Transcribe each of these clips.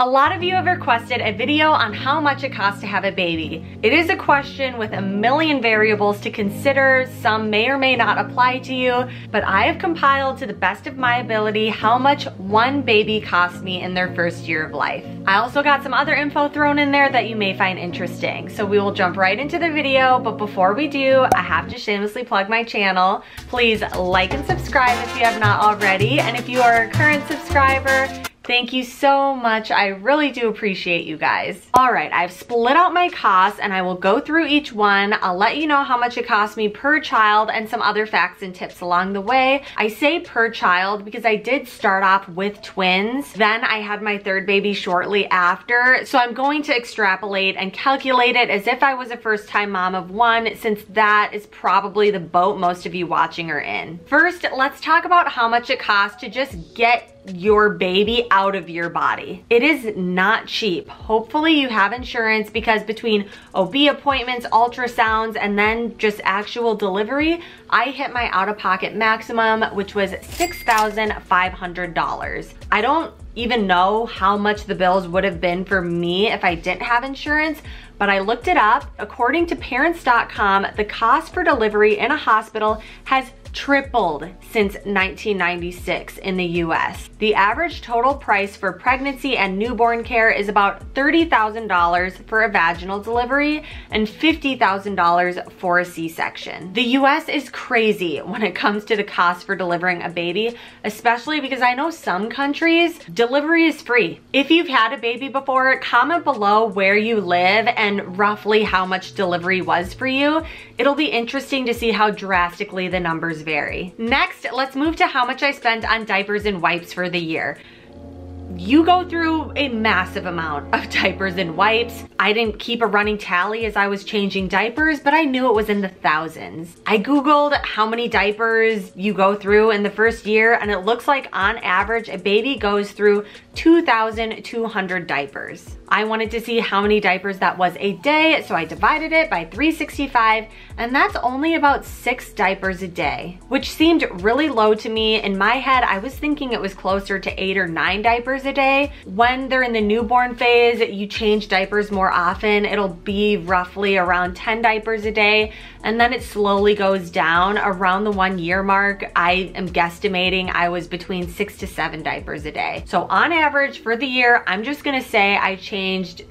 A lot of you have requested a video on how much it costs to have a baby. It is a question with a million variables to consider. Some may or may not apply to you, but I have compiled to the best of my ability how much one baby costs me in their first year of life. I also got some other info thrown in there that you may find interesting. So we will jump right into the video, but before we do, I have to shamelessly plug my channel. Please like and subscribe if you have not already, and if you are a current subscriber, thank you so much. I really do appreciate you guys. All right, I've split out my costs and I will go through each one. I'll let you know how much it cost me per child and some other facts and tips along the way. I say per child because I did start off with twins. Then I had my third baby shortly after. So I'm going to extrapolate and calculate it as if I was a first-time mom of one, since that is probably the boat most of you watching are in. First, let's talk about how much it costs to just get your baby out of your body. It is not cheap. Hopefully you have insurance, because between OB appointments, ultrasounds, and then just actual delivery, I hit my out-of-pocket maximum, which was $6,500. I don't even know how much the bills would have been for me if I didn't have insurance, but I looked it up. According to parents.com, the cost for delivery in a hospital has tripled since 1996 in the US. The average total price for pregnancy and newborn care is about $30,000 for a vaginal delivery and $50,000 for a C-section. The US is crazy when it comes to the cost for delivering a baby, especially because I know some countries, delivery is free. If you've had a baby before, comment below where you live and roughly how much delivery was for you. It'll be interesting to see how drastically the numbers vary. Next, let's move to how much I spent on diapers and wipes for the year. You go through a massive amount of diapers and wipes. I didn't keep a running tally as I was changing diapers, but I knew it was in the thousands. I Googled how many diapers you go through in the first year, and it looks like on average, a baby goes through 2,200 diapers. I wanted to see how many diapers that was a day, so I divided it by 365, and that's only about 6 diapers a day, which seemed really low to me. In my head, I was thinking it was closer to 8 or 9 diapers a day. When they're in the newborn phase, you change diapers more often. It'll be roughly around 10 diapers a day, and then it slowly goes down. Around the 1 year mark, I am guesstimating I was between 6 to 7 diapers a day. So on average for the year, I'm just gonna say I changed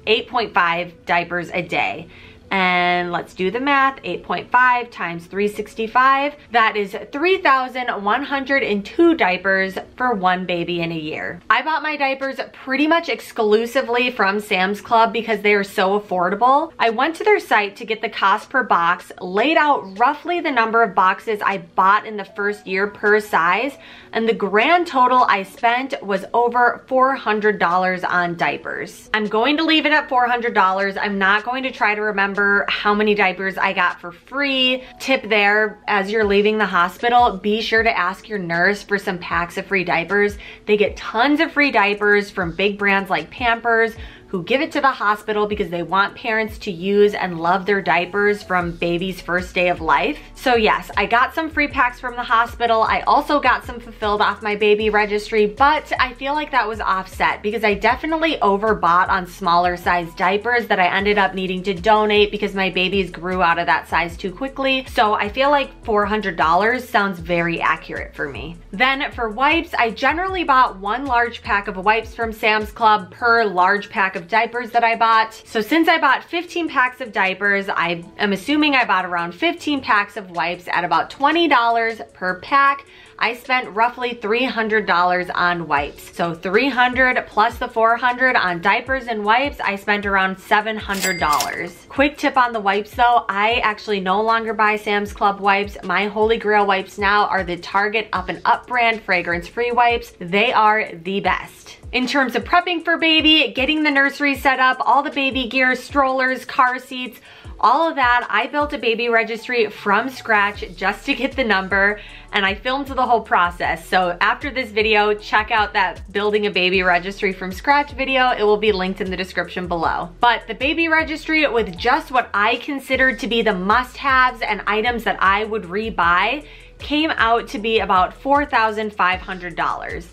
8.5 diapers a day. And let's do the math. 8.5 times 365, that is 3,102 diapers for one baby in a year. I bought my diapers pretty much exclusively from Sam's Club because they are so affordable. I went to their site to get the cost per box, laid out roughly the number of boxes I bought in the first year per size, and the grand total I spent was over $400 on diapers. I'm going to leave it at $400. I'm not going to try to remember how many diapers I got for free. Tip there, as you're leaving the hospital, be sure to ask your nurse for some packs of free diapers. They get tons of free diapers from big brands like Pampers, who give it to the hospital because they want parents to use and love their diapers from baby's first day of life. So yes, I got some free packs from the hospital. I also got some fulfilled off my baby registry, but I feel like that was offset because I definitely overbought on smaller size diapers that I ended up needing to donate because my babies grew out of that size too quickly. So I feel like $400 sounds very accurate for me. Then for wipes, I generally bought 1 large pack of wipes from Sam's Club per large pack of diapers that I bought. So since I bought 15 packs of diapers, I am assuming I bought around 15 packs of wipes at about $20 per pack. I spent roughly $300 on wipes. So $300 plus the $400 on diapers and wipes, I spent around $700. Quick tip on the wipes though, I actually no longer buy Sam's Club wipes. My holy grail wipes now are the Target Up and Up brand fragrance-free wipes. They are the best. In terms of prepping for baby, getting the nursery set up, all the baby gear, strollers, car seats, all of that, I built a baby registry from scratch just to get the number, and I filmed the whole process. So after this video, check out that building a baby registry from scratch video. It will be linked in the description below. But the baby registry, with just what I considered to be the must-haves and items that I would rebuy, came out to be about $4,500.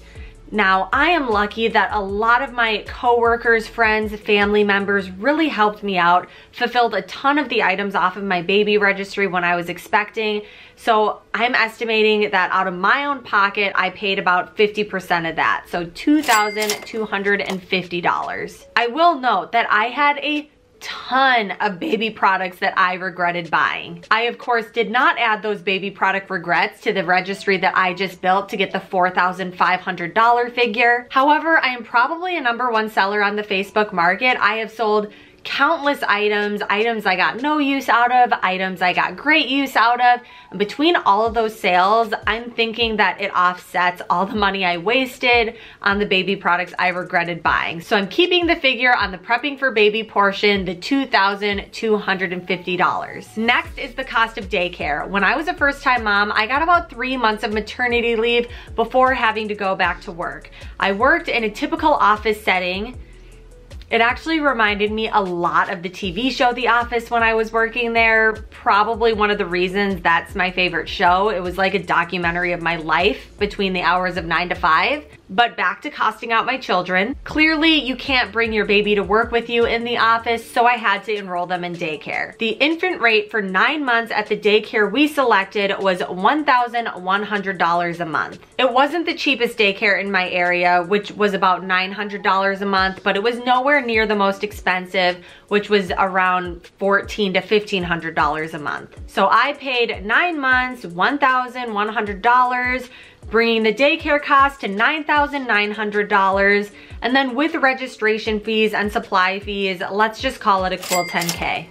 Now, I am lucky that a lot of my coworkers, friends, family members really helped me out, fulfilled a ton of the items off of my baby registry when I was expecting. So I'm estimating that out of my own pocket, I paid about 50% of that. So $2,250. I will note that I had a ton of baby products that I regretted buying. I, of course, did not add those baby product regrets to the registry that I just built to get the $4,500 figure. However, I am probably a #1 seller on the Facebook market. I have sold countless items I got no use out of, items I got great use out of. And between all of those sales, I'm thinking that it offsets all the money I wasted on the baby products I regretted buying. So I'm keeping the figure on the prepping for baby portion, the $2,250. Next is the cost of daycare. When I was a first-time mom, I got about 3 months of maternity leave before having to go back to work. I worked in a typical office setting. It actually reminded me a lot of the TV show The Office when I was working there. Probably one of the reasons that's my favorite show. It was like a documentary of my life between the hours of 9 to 5. But back to costing out my children. Clearly, you can't bring your baby to work with you in the office, so I had to enroll them in daycare. The infant rate for 9 months at the daycare we selected was $1,100 a month. It wasn't the cheapest daycare in my area, which was about $900 a month, but it was nowhere near the most expensive, which was around $1,400 to $1,500 a month. So I paid 9 months, $1,100, bringing the daycare cost to $9,900, and then with registration fees and supply fees, let's just call it a cool 10K.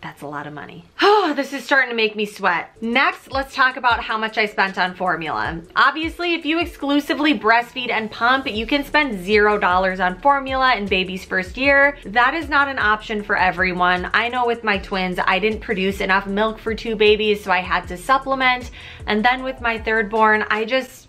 That's a lot of money. Oh, this is starting to make me sweat. Next, let's talk about how much I spent on formula. Obviously, if you exclusively breastfeed and pump, you can spend $0 on formula in baby's first year. That is not an option for everyone. I know with my twins, I didn't produce enough milk for 2 babies, so I had to supplement. And then with my third born, I just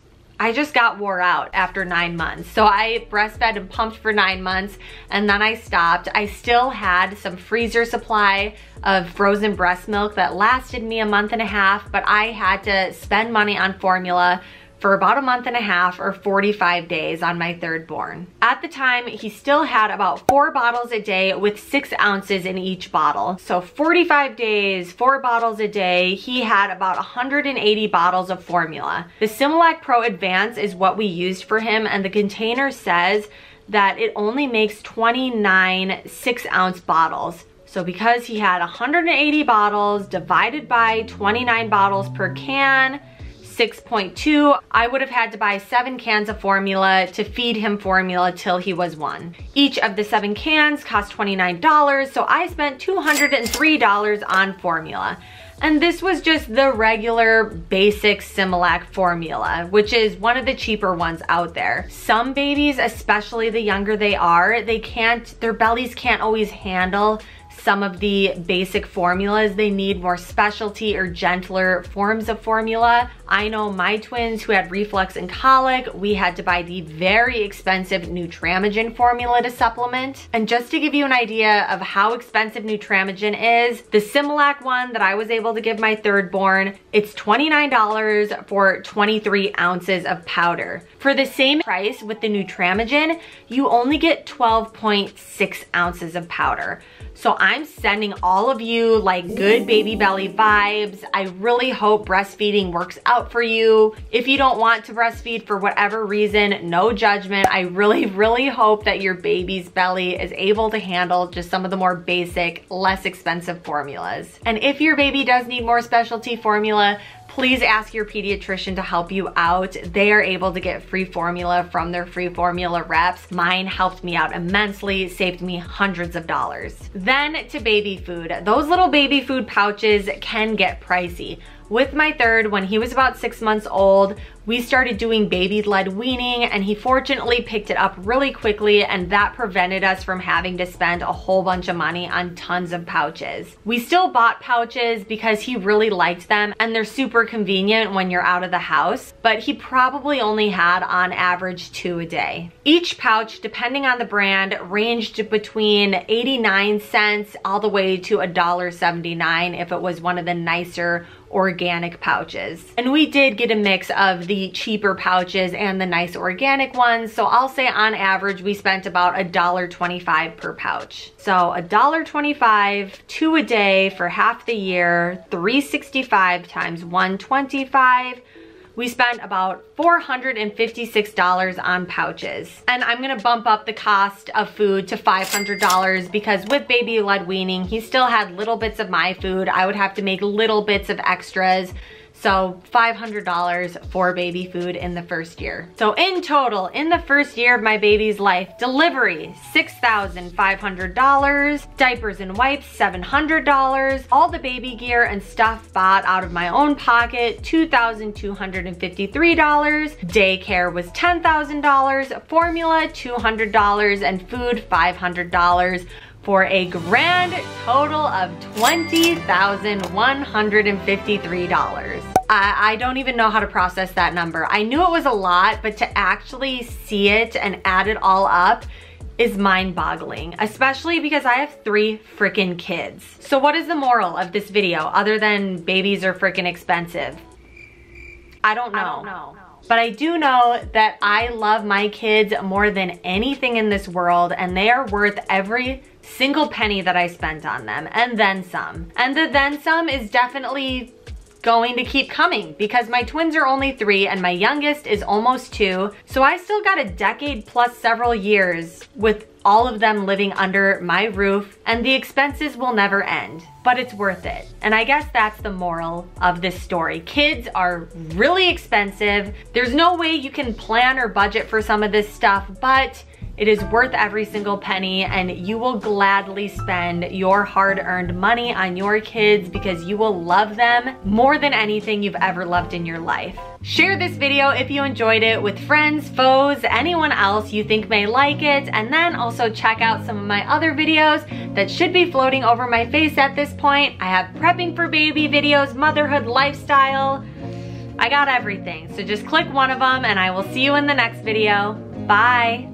got wore out after 9 months. So I breastfed and pumped for 9 months, and then I stopped. I still had some freezer supply of frozen breast milk that lasted me a month and a half, but I had to spend money on formula for about a month and a half or 45 days on my third born. At the time, he still had about 4 bottles a day with 6 ounces in each bottle. So 45 days, 4 bottles a day, he had about 180 bottles of formula. The Similac Pro Advance is what we used for him, and the container says that it only makes 29 6-ounce bottles. So because he had 180 bottles divided by 29 bottles per can, 6.2, I would have had to buy 7 cans of formula to feed him formula till he was 1. Each of the 7 cans cost $29, so I spent $203 on formula. And this was just the regular basic Similac formula, which is one of the cheaper ones out there. Some babies, especially the younger they are, their bellies can't always handle some of the basic formulas. They need more specialty or gentler forms of formula. I know my twins who had reflux and colic, we had to buy the very expensive Nutramigen formula to supplement. And just to give you an idea of how expensive Nutramigen is, the Similac one that I was able to give my third born, it's $29 for 23 ounces of powder. For the same price with the Nutramigen, you only get 12.6 ounces of powder. So I'm sending all of you like good baby belly vibes. I really hope breastfeeding works out for you. If you don't want to breastfeed for whatever reason, no judgment. I really hope that your baby's belly is able to handle just some of the more basic, less expensive formulas. And if your baby does need more specialty formula, please ask your pediatrician to help you out. They are able to get free formula from their free formula reps. Mine helped me out immensely, saved me hundreds of dollars. Then to baby food. Those little baby food pouches can get pricey. With my third, when he was about 6 months old, we started doing baby-led weaning, and he fortunately picked it up really quickly, and that prevented us from having to spend a whole bunch of money on tons of pouches. We still bought pouches because he really liked them, and they're super convenient when you're out of the house, but he probably only had on average 2 a day. Each pouch, depending on the brand, ranged between 89 cents all the way to $1.79 if it was one of the nicer organic pouches. And we did get a mix of the cheaper pouches and the nice organic ones. So I'll say on average, we spent about $1.25 per pouch. So $1.25, 2 a day for half the year, $365 times 125. We spent about $456 on pouches. And I'm gonna bump up the cost of food to $500 because with baby-led weaning, he still had little bits of my food. I would have to make little bits of extras. So $500 for baby food in the first year. So in total, in the first year of my baby's life, delivery, $6,500, diapers and wipes, $700, all the baby gear and stuff bought out of my own pocket, $2,253, daycare was $10,000, formula, $200, and food, $500, for a grand total of $20,153. I don't even know how to process that number. I knew it was a lot, but to actually see it and add it all up is mind-boggling, especially because I have 3 freaking kids. So what is the moral of this video other than babies are freaking expensive? I don't know. But I do know that I love my kids more than anything in this world, and they are worth every single penny that I spent on them, and then some. And the then some is definitely going to keep coming because my twins are only 3 and my youngest is almost 2. So I still got a decade plus several years with all of them living under my roof, and the expenses will never end, but it's worth it. And I guess that's the moral of this story. Kids are really expensive. There's no way you can plan or budget for some of this stuff, but it is worth every single penny, and you will gladly spend your hard-earned money on your kids because you will love them more than anything you've ever loved in your life. Share this video if you enjoyed it with friends, foes, anyone else you think may like it, and then also check out some of my other videos that should be floating over my face at this point. I have prepping for baby videos, motherhood, lifestyle. I got everything, so just click one of them and I will see you in the next video. Bye.